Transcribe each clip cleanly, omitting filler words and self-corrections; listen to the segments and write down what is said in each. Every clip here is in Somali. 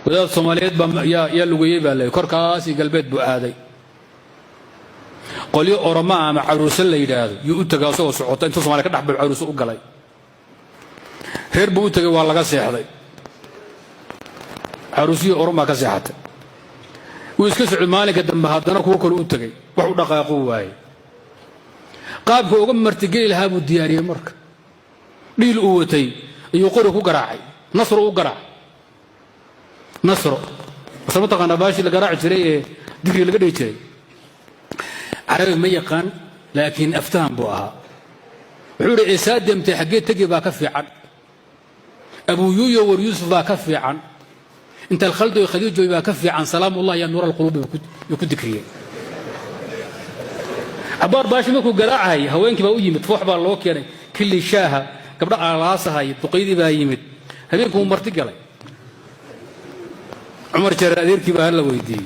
wadaad Soomaaliyeed baa yaa lugayay baa leeyahay korkaasi galbeed buu aaday qolyo Oromo ama caruusan la yiraahdo yu u tagay soo socota inta Soomaaliya ka dhaxbay caruus u galay reer buu u tagay waa laga seexday caruusiyo Oromo ka seexatay wuu iska socod maalinka dambe haddana kuwa kale u tagay wax u dhaqaaqo waayay qaabka uga martigeli lahaa buu diyaariyay marka dhiil uu watay ayuu qori ku garaacay nasro u garaacay nasro sababta qana baashi la garaac jiray digri laga dhigay jiray عربي ما يقان لكن أفتهم بوها عور إساد يمتى حقيت تجي باكفي عن أبو يويو ويوسف باكفي عن أنت الخلد يخديج باكفي عن سلام الله يا نور القلوب يكون ذكريه عبار باش مكو قراعي هوينك باوي متفوح بالوك يعني كل شاها قبل راسها يتقيدي بايمت هذيكم مرتقلي عمر جراديرك بهلا ويدي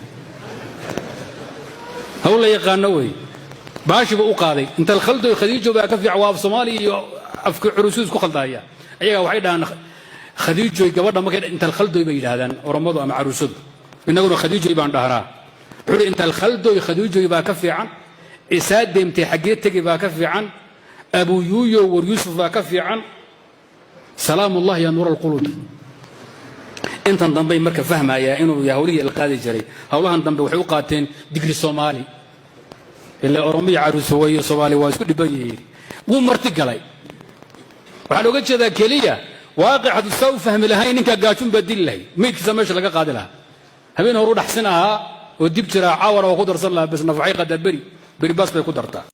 هؤلاء يقانوي باشي بقى قاضي انت الخلد خديجه بقى كفي عواف صومالي افك عروسوس كو خلدايا ايغا waxay dhahan khadiijo gabadha markay inta khaldo bay yiraahdaan oromadu ama caruusadu inaguna khadiijo baan dhaharaa xuri inta khaldo khadiijo baa ka fiican isaad deemtay xageed tagi baa ka fiican abu yuyo war yusuf baa ka fiican salaamullah ya nur alqulub intan dambe marka fahmaya inuu yahuuliga ilqaadi jiray hawlahan dambe waxay u qaateen digri Soomaali ila Oromiya caruuso way Soomaali waa isku dhiban yihiin wuu marti galay waxa looga jeedaa kaliya waaqicadu saw fahmi lahayn ninka gaajun badil lahay meedkiisa meesha laga qaadi lahaa habeen horu dhaxsanaha oo dib jira caawar oo ku darsan lahaa bas nafay qadar bari bas bay ku dartaa